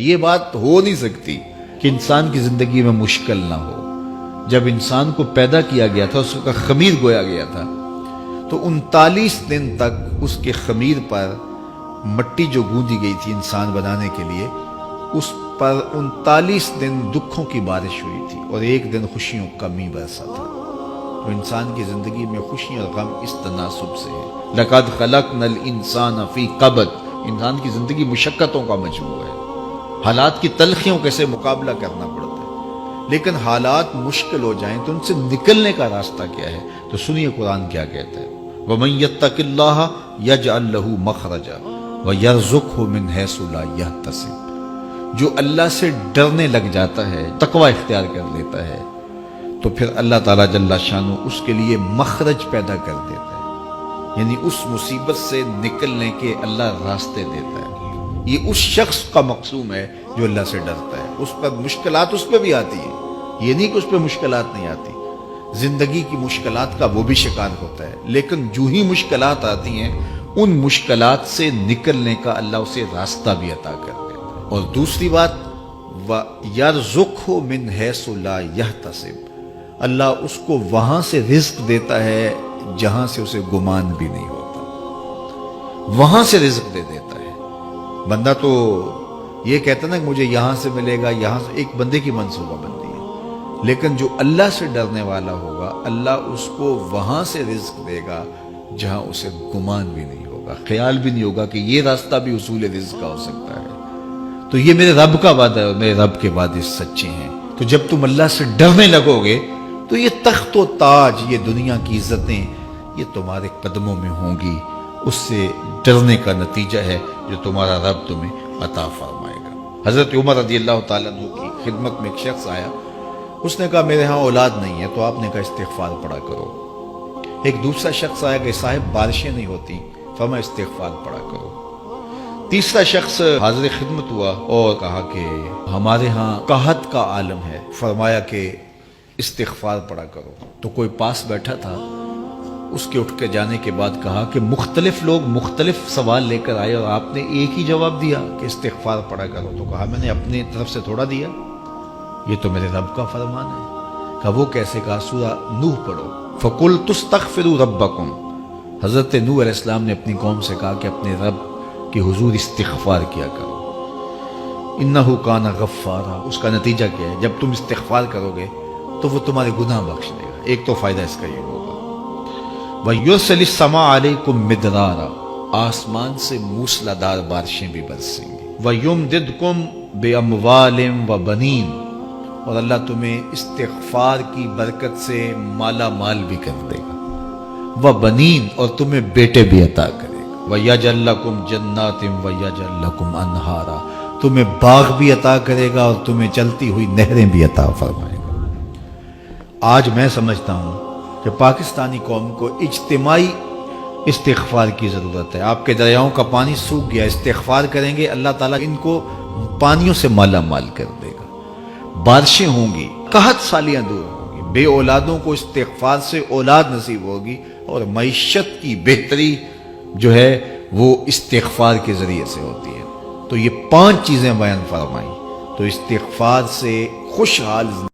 یہ بات ہو نہیں سکتی کہ انسان کی زندگی میں مشکل نہ ہو۔ جب انسان کو پیدا کیا گیا تھا، اس کا خمیر گویا گیا تھا، تو 39 دن تک اس کے خمیر پر مٹی جو گوندی گئی تھی انسان بنانے کے لیے، اس پر 39 دن دکھوں کی بارش ہوئی تھی اور ایک دن خوشیوں کا می برسا تھا۔ تو انسان کی زندگی میں خوشی اور غم اس تناسب سے ہے۔ لَقَدْ خَلَقْنَا الْإِنسَانَ فِي قَبْضٍ۔ انسان کی زندگی مشقتوں کا مجموعہ ہے، حالات کی تلخیوں کے سے مقابلہ کرنا پڑتا ہے، لیکن حالات مشکل ہو جائیں تو ان سے نکلنے کا راستہ کیا ہے؟ تو سنیے قرآن کیا کہتا ہے، وَمَن يَتَّقِ اللَّهَ يَجْعَلْ لَهُ مَخْرَجًا وَيَرْزُقْهُ مِنْ حَيْثُ لَا يَحْتَسِبُ۔ جو اللہ سے ڈرنے لگ جاتا ہے، تقوی اختیار کر لیتا ہے، تو پھر اللہ تعالیٰ جل شانہ اس کے لیے مخرج پیدا کر دیتا ہے، یعنی اس مصیبت سے نکلنے کے اللہ راستے دیتا ہے۔ یہ اس شخص کا مقصوم ہے جو اللہ سے ڈرتا ہے۔ اس پر مشکلات اس پہ بھی آتی ہیں، یہ نہیں کہ اس پہ مشکلات نہیں آتی، زندگی کی مشکلات کا وہ بھی شکار ہوتا ہے، لیکن جو ہی مشکلات آتی ہیں ان مشکلات سے نکلنے کا اللہ اسے راستہ بھی عطا کر دیتا ہے۔ اور دوسری بات، وَيَرْزُقْهُ مِنْ حَيْثُ لَا يَحْتَسِبُ، اللہ اس کو وہاں سے رزق دیتا ہے جہاں سے اسے گمان بھی نہیں ہوتا، وہاں سے رزق دے دیتا ہے۔ بندہ تو یہ کہتا نا کہ مجھے یہاں سے ملے گا، یہاں سے، ایک بندے کی منصوبہ بندی ہے، لیکن جو اللہ سے ڈرنے والا ہوگا اللہ اس کو وہاں سے رزق دے گا جہاں اسے گمان بھی نہیں ہوگا، خیال بھی نہیں ہوگا کہ یہ راستہ بھی حصول رزق کا ہو سکتا ہے۔ تو یہ میرے رب کا وعدہ ہے اور میرے رب کے وعدے سچے ہیں۔ تو جب تم اللہ سے ڈرنے لگو گے تو یہ تخت و تاج، یہ دنیا کی عزتیں، یہ تمہارے قدموں میں ہوں گی۔ اس سے ڈرنے کا نتیجہ ہے جو تمہارا رب تمہیں عطا فرمائے گا۔ حضرت عمر رضی اللہ تعالیٰ عنہ کی خدمت میں ایک شخص آیا، اس نے کہا میرے ہاں اولاد نہیں ہے، تو آپ نے کہا استغفار پڑھا کرو۔ ایک دوسرا شخص آیا کہ صاحب بارشیں نہیں ہوتی، فرمایا استغفار پڑھا کرو۔ تیسرا شخص حاضر خدمت ہوا اور کہا کہ ہمارے ہاں قحط کا عالم ہے، فرمایا کہ استغفار پڑھا کرو۔ تو کوئی پاس بیٹھا تھا، اس کے اٹھ کے جانے کے بعد کہا کہ مختلف لوگ مختلف سوال لے کر آئے اور آپ نے ایک ہی جواب دیا کہ استغفار پڑھا کرو۔ تو کہا میں نے اپنی طرف سے تھوڑا دیا، یہ تو میرے رب کا فرمان ہے۔ کہا وہ کیسے؟ کہا سورہ نوح پڑھو، فَقُلْتُ اسْتَغْفِرُوا رَبَّكُمْ۔ حضرت نوح علیہ السلام نے اپنی قوم سے کہا کہ اپنے رب کے حضور استغفار کیا کرو، اِنَّهُ كَانَ غَفَّارًا۔ اس کا نتیجہ کیا ہے؟ جب تم استغفار کرو گے تو وہ تمہارے گناہ بخش دے گا۔ ایک تو فائدہ اس کا یہ ہوگا، وَيُرْسِلِ السَّمَاءَ عَلَيْكُمْ مِدْرَارًا، آسمان سے موسلادھار بارشیں بھی برسیں گی، وَيُمْدِدْكُمْ بِأَمْوَالٍ وَبَنِينَ، اور اللہ تمہیں استغفار کی برکت سے مالا مال بھی کر دے گا، وَبَنِينَ، اور تمہیں بیٹے بھی عطا کرے گا، وَيَجْعَلْ لَكُمْ جَنَّاتٍ وَيَجْعَلْ لَكُمْ أَنْهَارًا، تمہیں باغ بھی عطا کرے گا اور تمہیں چلتی ہوئی نہریں بھی عطا فرمائے گا۔ آج میں سمجھتا ہوں کہ پاکستانی قوم کو اجتماعی استغفار کی ضرورت ہے۔ آپ کے دریاؤں کا پانی سوکھ گیا، استغفار کریں گے اللہ تعالیٰ ان کو پانیوں سے مالا مال کر دے گا، بارشیں ہوں گی، قحط سالیاں دور ہوں گی، بے اولادوں کو استغفار سے اولاد نصیب ہوگی، اور معیشت کی بہتری جو ہے وہ استغفار کے ذریعے سے ہوتی ہے۔ تو یہ 5 چیزیں بیان فرمائیں، تو استغفار سے خوشحال